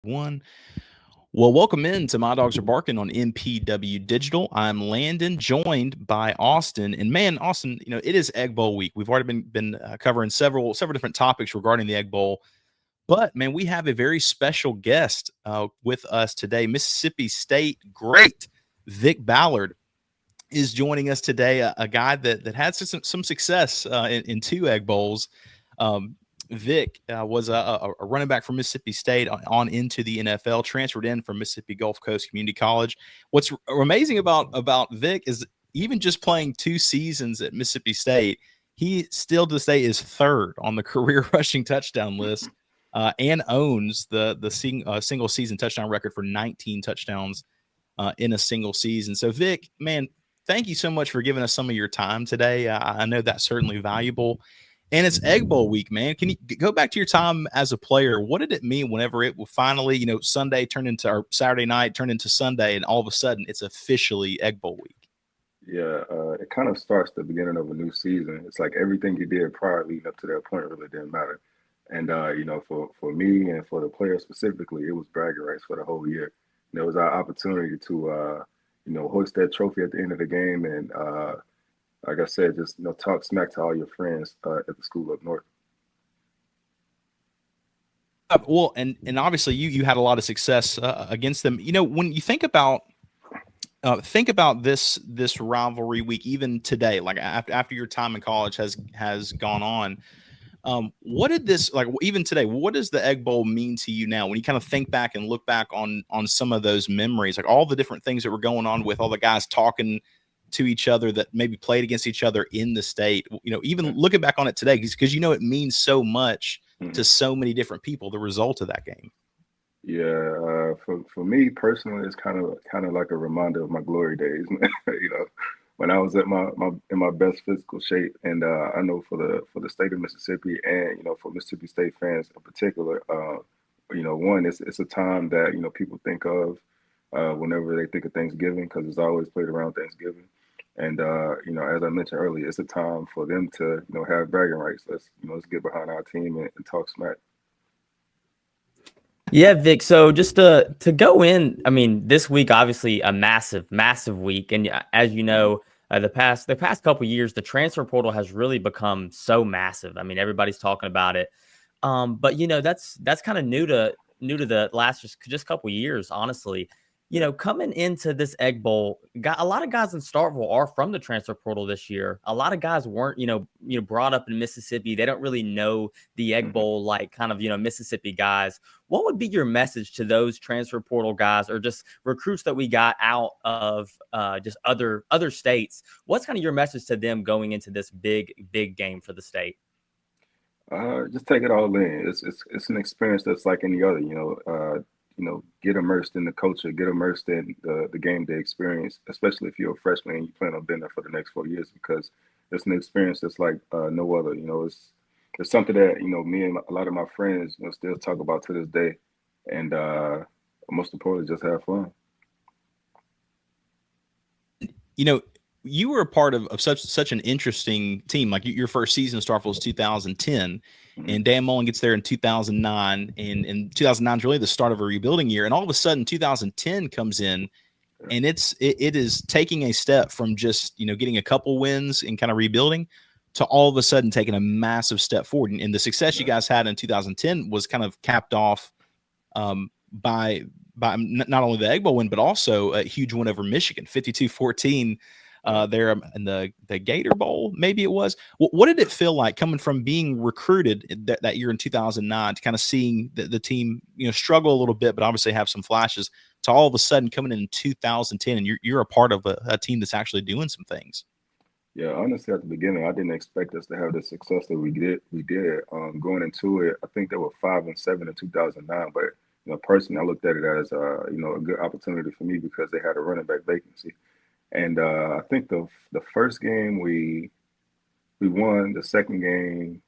One. Well, welcome in to My Dogs Are Barking on MPW Digital. I'm Landon, joined by Austin. And man, Austin, it is Egg Bowl week. We've already been covering several different topics regarding the Egg Bowl. But man, we have a very special guest with us today. Mississippi State great Vick Ballard is joining us today. A guy that had some success in two Egg Bowls. Um, Vick was a running back from Mississippi State on into the NFL, transferred in from Mississippi Gulf Coast Community College. What's amazing about Vick is even just playing 2 seasons at Mississippi State, he still to this day is third on the career rushing touchdown list, and owns the single season touchdown record for 19 touchdowns in a single season. So Vick, man, thank you so much for giving us some of your time today. I know that's certainly valuable. And it's Egg Bowl week, man. Can you go back to your time as a player? What did it mean whenever it will finally, Sunday turned into, or Saturday night turned into Sunday, and all of a sudden it's officially Egg Bowl week? Yeah, it kind of starts the beginning of a new season. It's like everything you did prior leading up to that point really didn't matter. And for me and for the players specifically, it was bragging rights for the whole year. And it was our opportunity to hoist that trophy at the end of the game, and like I said, just talk smack to all your friends at the school up north. Well, and obviously you had a lot of success against them. When you think about this rivalry week, even today, like after your time in college has gone on. What did this, like, even today, what does the Egg Bowl mean to you now when you kind of think back and look back on some of those memories, like all the different things that were going on with all the guys talking to each other that maybe played against each other in the state, even looking back on it today, because it means so much Mhm. to so many different people, the result of that game. Yeah, for me personally, it's kind of like a reminder of my glory days. When I was at my in my best physical shape, and I know for the state of Mississippi, and for Mississippi State fans in particular, one, it's a time that people think of whenever they think of Thanksgiving, because it's always played around Thanksgiving. And as I mentioned earlier, it's a time for them to have bragging rights. Let's get behind our team and talk smack. Yeah, Vic. So just to go in, I mean, this week obviously a massive week, and as you know, the past couple years, the transfer portal has really become so massive. I mean, everybody's talking about it. But that's kind of new to the last just couple years, honestly. Coming into this Egg Bowl, got a lot of guys in Starkville are from the transfer portal this year. A lot of guys weren't, brought up in Mississippi. They don't really know the Egg Mhm. Bowl like kind of, Mississippi guys. What would be your message to those transfer portal guys or just recruits that we got out of just other states? What's kind of your message to them going into this big game for the state? Just take it all in. It's an experience that's like any other. Get immersed in the culture, get immersed in the game day experience, especially if you're a freshman and you plan on being there for the next 4 years, because it's an experience that's like no other. It's something that me and a lot of my friends still talk about to this day, and most importantly, just have fun. you know, you were a part of such an interesting team. Like your first season of Starfield was 2010, Mhm. and Dan Mullen gets there in 2009, and 2009 is really the start of a rebuilding year. And all of a sudden, 2010 comes in, and it is taking a step from just getting a couple wins and kind of rebuilding to all of a sudden taking a massive step forward. And the success you Yeah. guys had in 2010 was kind of capped off by not only the Egg Bowl win, but also a huge win over Michigan, 52-14 Yeah. there in the Gator Bowl, maybe it was. What did it feel like coming from being recruited that year in 2009 to kind of seeing the team struggle a little bit, but obviously have some flashes, to all of a sudden coming in 2010 and you're a part of a team that's actually doing some things? Yeah, honestly, at the beginning, I didn't expect us to have the success that we did. We did going into it. I think they were 5-7 in 2009. But personally, I looked at it as a good opportunity for me because they had a running back vacancy. And I think the first game we won. The second game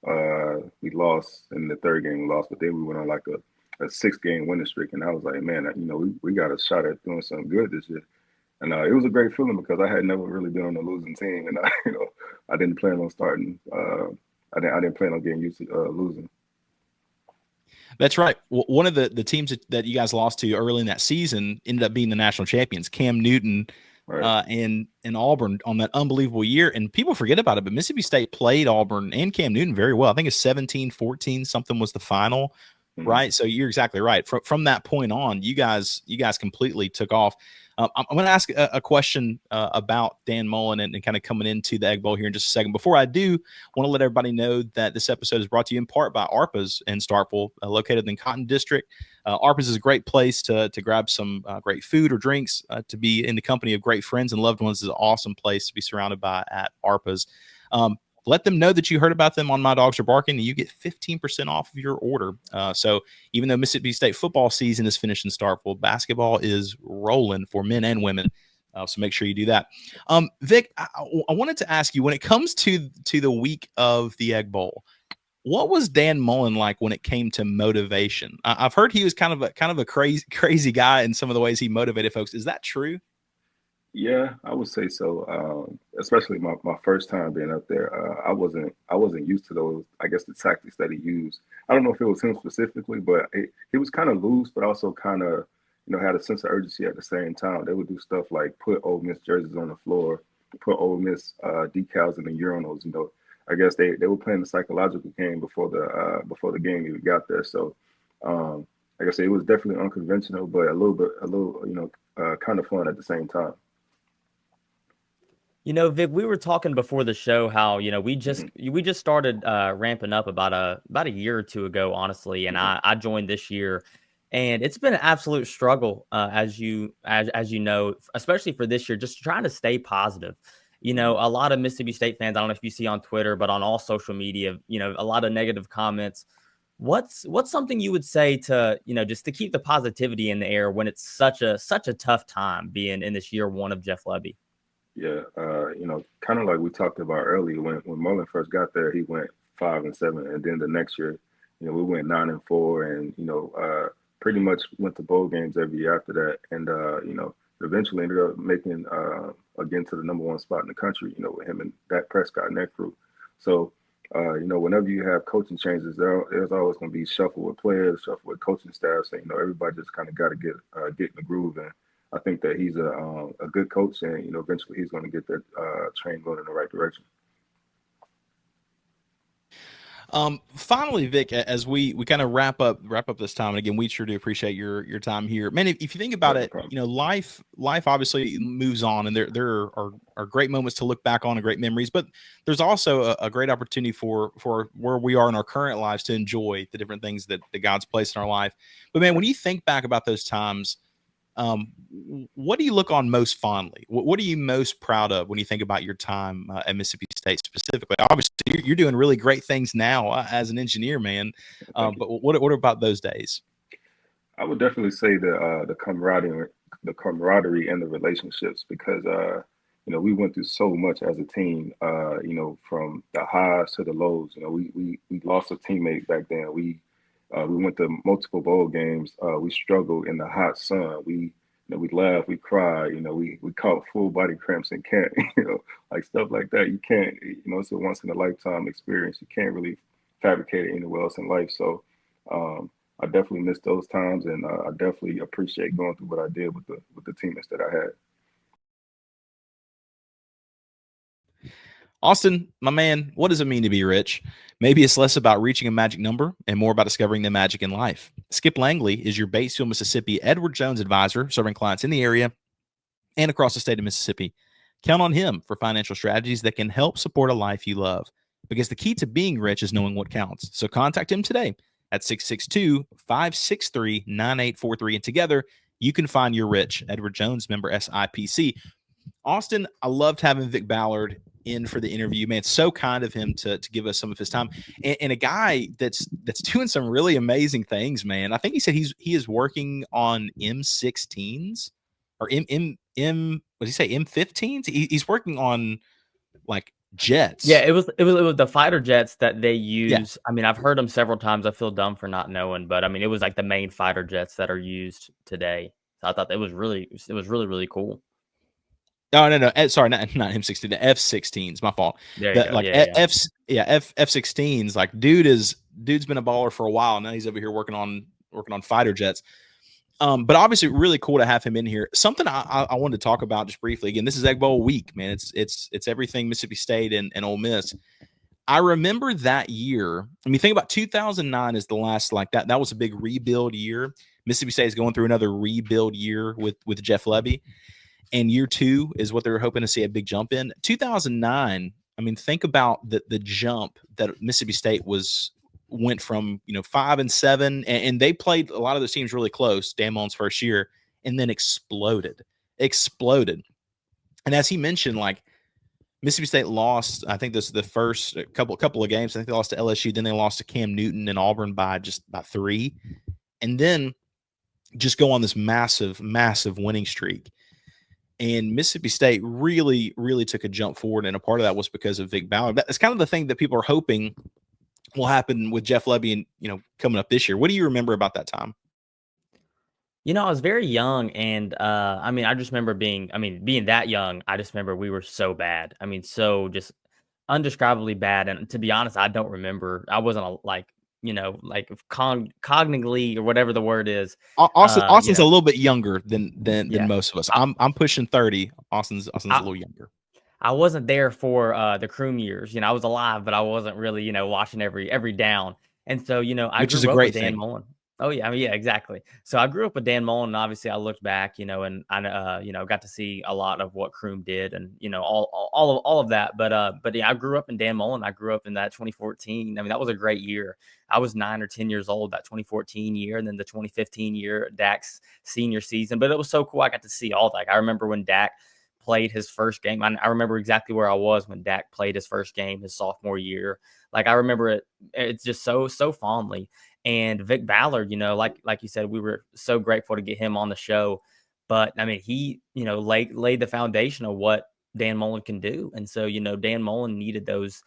we lost, and the third game we lost. But then we went on like a 6 game winning streak, and I was like, man, we got a shot at doing something good this year. And it was a great feeling because I had never really been on a losing team, and I didn't plan on starting. I didn't plan on getting used to losing. That's right. One of the teams that you guys lost to early in that season ended up being the national champions, Cam Newton Right. and Auburn on that unbelievable year. And people forget about it, but Mississippi State played Auburn and Cam Newton very well. I think it's 17-14 something was the final, Mm-hmm. right? So you're exactly right. From that point on, you guys completely took off. I'm going to ask a question about Dan Mullen and kind of coming into the Egg Bowl here in just a second. Before I do, want to let everybody know that this episode is brought to you in part by ARPA's in Starkville, located in Cotton District. ARPA's is a great place to grab some great food or drinks, to be in the company of great friends and loved ones. Is an awesome place to be surrounded by at ARPA's. Let them know that you heard about them on My Dogs Are Barking, and you get 15% off of your order. So even though Mississippi State football season is finished in Starkville, basketball is rolling for men and women. So make sure you do that. Vic, I wanted to ask you, when it comes to the week of the Egg Bowl, what was Dan Mullen like when it came to motivation? I've heard he was kind of a crazy guy in some of the ways he motivated folks. Is that true? Yeah, I would say so. Especially my first time being up there, I wasn't used to those. I guess the tactics that he used. I don't know if it was him specifically, but he was kind of loose, but also kind of had a sense of urgency at the same time. They would do stuff like put Ole Miss jerseys on the floor, put Ole Miss decals in the urinals. I guess they were playing the psychological game before the game even got there. So, like I said, it was definitely unconventional, but a little kind of fun at the same time. Vic, we were talking before the show how we just started ramping up about a year or two ago, honestly, and I joined this year, and it's been an absolute struggle, as you know, especially for this year, just trying to stay positive. A lot of Mississippi State fans, I don't know if you see on Twitter, but on all social media, a lot of negative comments. What's something you would say to just to keep the positivity in the air when it's such a tough time being in this year one of Jeff Lebby? Yeah, kind of like we talked about earlier, when Mullen first got there, he went 5-7, and then the next year, we went 9-4, and pretty much went to bowl games every year after that, and eventually ended up making again to the number one spot in the country, with him and Dak Prescott and that crew. So, whenever you have coaching changes, there's always going to be shuffle with players, shuffle with coaching staff. So, everybody just kind of got to get in the groove. And I think that he's a good coach, and eventually he's going to get that train going in the right direction. Finally, Vic, as we kind of wrap up this time, and again, we sure do appreciate your time here, man. If you think about it, life obviously moves on, and there are great moments to look back on and great memories, but there's also a great opportunity for where we are in our current lives to enjoy the different things that God's placed in our life. But man, when you think back about those times, what do you look on most fondly? What are you most proud of when you think about your time at Mississippi State specifically? Obviously, you're doing really great things now as an engineer, man. But what about those days? I would definitely say the camaraderie and the relationships, because we went through so much as a team. From the highs to the lows. We lost a teammate back then. We went to multiple bowl games. We struggled in the hot sun. We laughed, we cried. We caught full body cramps in camp. Like stuff like that. You can't. It's a once in a lifetime experience. You can't really fabricate it anywhere else in life. So I definitely miss those times, and I definitely appreciate going through what I did with the teammates that I had. Austin, my man, what does it mean to be rich? Maybe it's less about reaching a magic number and more about discovering the magic in life. Skip Langley is your Batesville, Mississippi Edward Jones advisor, serving clients in the area and across the state of Mississippi. Count on him for financial strategies that can help support a life you love, because the key to being rich is knowing what counts. So contact him today at 662-563-9843. And together, you can find your rich. Edward Jones, member SIPC. Austin, I loved having Vick Ballard in for the interview, man. It's so kind of him to give us some of his time, and a guy that's doing some really amazing things, man. I think he said he is working on M16s or what did he say, M15s? He's working on like jets. Yeah, it was the fighter jets that they use. Yeah. I mean, I've heard them several times. I feel dumb for not knowing, but I mean, it was like the main fighter jets that are used today. So I thought it was really, really cool. Oh no, sorry, not M16, the F16s. My fault. There you go. Like Yeah, F16s. Like dude's been a baller for a while. Now he's over here working on fighter jets. But obviously, really cool to have him in here. Something I wanted to talk about just briefly. Again, this is Egg Bowl week, man. It's everything Mississippi State and Ole Miss. I remember that year. I mean, think about 2009 is the last like that. That was a big rebuild year. Mississippi State is going through another rebuild year with Jeff Lebby, and year 2 is what they were hoping to see a big jump in. 2009. I mean, think about the jump that Mississippi State went from 5-7, and they played a lot of those teams really close. Dan Mullen's first year, and then exploded. And as he mentioned, like Mississippi State lost. I think this is the first couple of games. I think they lost to LSU. Then they lost to Cam Newton and Auburn by 3, and then just go on this massive winning streak. And Mississippi State really, really took a jump forward, and a part of that was because of Vick Ballard. That's kind of the thing that people are hoping will happen with Jeff Lebby and coming up this year. What do you remember about that time? I was very young, and I mean, I just remember being that young. I just remember we were so bad. I mean, so just undescribably bad. And to be honest, I don't remember. I wasn't cognitively or whatever the word is. Austin's a little bit younger than most of us. I'm pushing 30. Austin's a little younger. I wasn't there for the Croom years. I was alive, but I wasn't really, watching every down. And so, I Which is grew a up great with Dan thing. Mullen. Oh yeah, I mean, yeah, exactly. So I grew up with Dan Mullen, and obviously I looked back, and I, got to see a lot of what Croom did, and all of that. But yeah, I grew up in Dan Mullen. I grew up in that 2014. I mean, that was a great year. I was 9 or 10 years old that 2014 year, and then the 2015 year, Dak's senior season. But it was so cool. I got to see all that. I remember when Dak played his first game. I remember exactly where I was when Dak played his first game his sophomore year. Like I remember it. It's just so fondly. And Vick Ballard, like you said, we were so grateful to get him on the show. But I mean, he, laid the foundation of what Dan Mullen can do. And so, Dan Mullen needed those,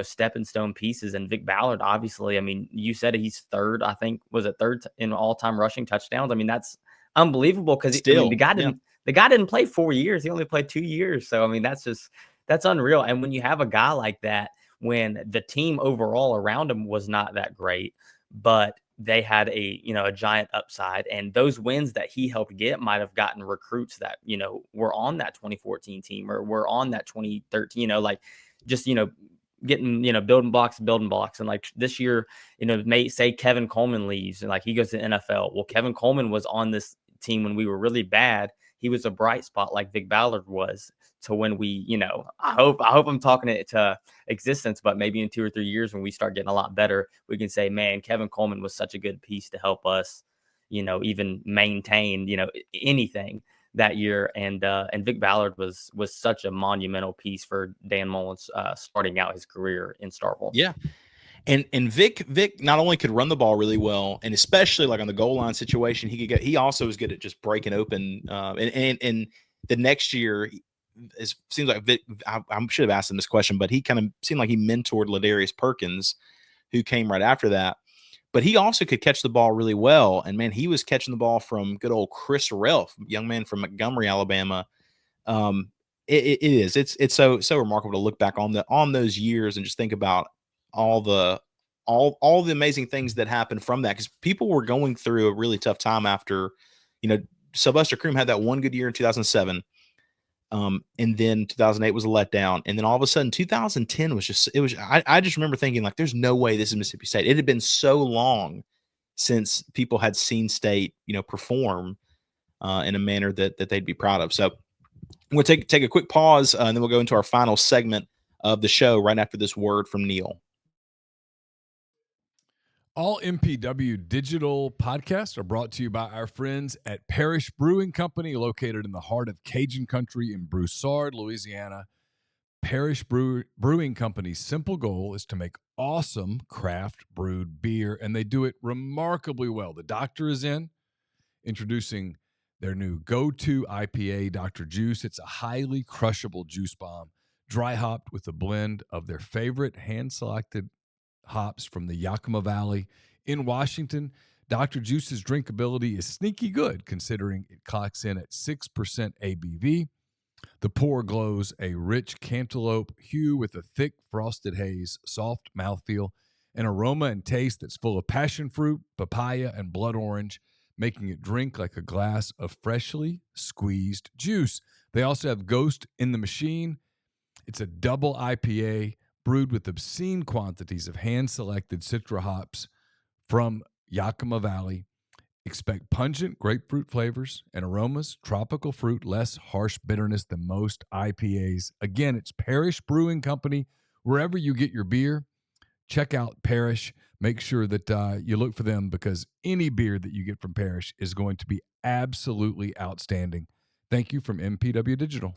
stepping stone pieces. And Vick Ballard, obviously, I mean, you said he's third, I think, was it third in all-time rushing touchdowns? I mean, that's unbelievable because the guy didn't play 4 years. He only played 2 years. So, I mean, that's unreal. And when you have a guy like that, when the team overall around him was not that great, but they had a giant upside, and those wins that he helped get might have gotten recruits that were on that 2014 team or were on that 2013, getting building blocks, and like this year, may say Kevin Coleman leaves and like he goes to the NFL. Well, Kevin Coleman was on this team when we were really bad. He was a bright spot like Vick Ballard was. To when we, I hope I'm talking it to existence, but maybe in 2 or 3 years when we start getting a lot better, we can say, man, Kevin Coleman was such a good piece to help us, even maintain, anything that year. And Vick Ballard was such a monumental piece for Dan Mullen's starting out his career in Starkville. Yeah. And Vick not only could run the ball really well, and especially like on the goal line situation, he also was good at just breaking open. And the next year, it seems like Vick, I should have asked him this question, but he kind of seemed like he mentored Ladarius Perkins, who came right after that. But he also could catch the ball really well. And man, he was catching the ball from good old Chris Relf, young man from Montgomery, Alabama. It's so remarkable to look back on those years and just think about all the amazing things that happened from that, because people were going through a really tough time after, Sylvester Croom had that one good year in 2007. And then 2008 was a letdown. And then all of a sudden 2010 was I just remember thinking like, there's no way this is Mississippi State. It had been so long since people had seen State, perform in a manner that they'd be proud of. So we'll take a quick pause and then we'll go into our final segment of the show right after this word from Neil. All MPW digital podcasts are brought to you by our friends at Parish Brewing Company, located in the heart of Cajun country in Broussard, Louisiana. Parish Brewing Company's simple goal is to make awesome craft brewed beer, and they do it remarkably well. The doctor is introducing their new go-to IPA, Dr. Juice. It's a highly crushable juice bomb, dry hopped with a blend of their favorite hand-selected hops from the Yakima Valley in Washington. Dr. Juice's drinkability is sneaky good, considering it clocks in at 6% ABV. The pour glows a rich cantaloupe hue with a thick frosted haze, soft mouthfeel, an aroma and taste that's full of passion fruit, papaya, and blood orange, making it drink like a glass of freshly squeezed juice. They also have Ghost in the Machine. It's a double IPA brewed with obscene quantities of hand-selected Citra hops from Yakima Valley. Expect pungent grapefruit flavors and aromas, tropical fruit, less harsh bitterness than most IPAs. Again, it's Parish Brewing Company. Wherever you get your beer, check out Parish. Make sure that you look for them, because any beer that you get from Parish is going to be absolutely outstanding. Thank you from MPW Digital.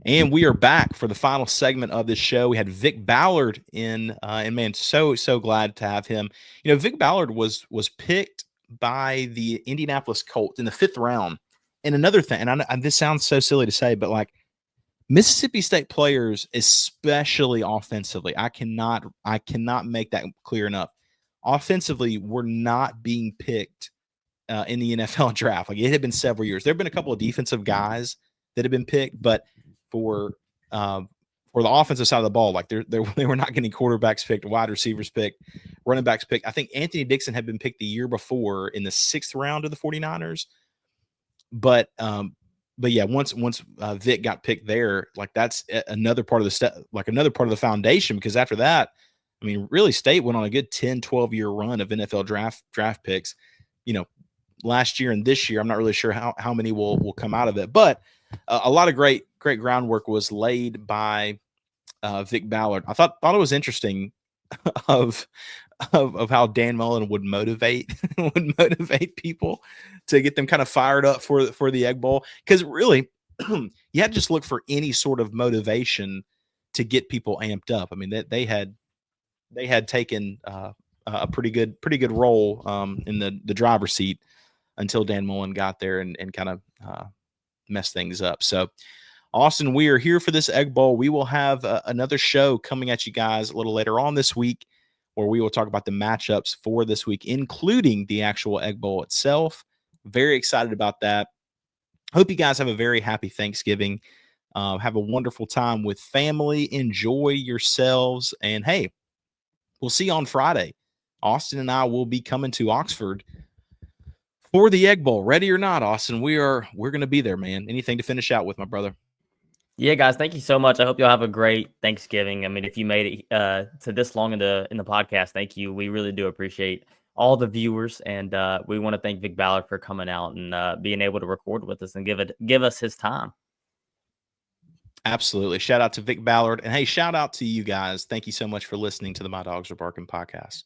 And we are back for the final segment of this show. We had Vick Ballard in, and man, so glad to have him. You know, Vick Ballard was picked by the Indianapolis Colts in the 5th round. And another thing, and this sounds so silly to say, but like Mississippi State players, especially offensively, I cannot make that clear enough. Offensively, we're not being picked in the NFL draft. Like, it had been several years. There have been a couple of defensive guys that have been picked, but for the offensive side of the ball, like they were not getting quarterbacks picked, wide receivers picked, running backs picked. I think Anthony Dixon had been picked the year before in the 6th round of the 49ers. But yeah, once Vick got picked there, like that's another part of another part of the foundation, because after that, I mean, really State went on a good 10, 12-year run of NFL draft picks. You know, last year and this year, I'm not really sure how many will come out of it, but a lot of great groundwork was laid by Vick Ballard. I thought it was interesting of how Dan Mullen would motivate people to get them kind of fired up for the Egg Bowl, because really you had to just look for any sort of motivation to get people amped up. I mean, they had taken a pretty good role in the driver's seat until Dan Mullen got there and kind of messed things up. So, Austin, we are here for this Egg Bowl. We will have another show coming at you guys a little later on this week, where we will talk about the matchups for this week, including the actual Egg Bowl itself. Very excited about that. Hope you guys have a very happy Thanksgiving. Have a wonderful time with family. Enjoy yourselves. And hey, we'll see you on Friday. Austin and I will be coming to Oxford for the Egg Bowl. Ready or not, Austin, we're going to be there, man. Anything to finish out with, my brother? Yeah, guys, thank you so much. I hope you'll have a great Thanksgiving. I mean, if you made it to this long in the podcast, thank you. We really do appreciate all the viewers, and we want to thank Vick Ballard for coming out and being able to record with us and give us his time. Absolutely. Shout out to Vick Ballard, and hey, shout out to you guys. Thank you so much for listening to the My Dogs Are Barking podcast.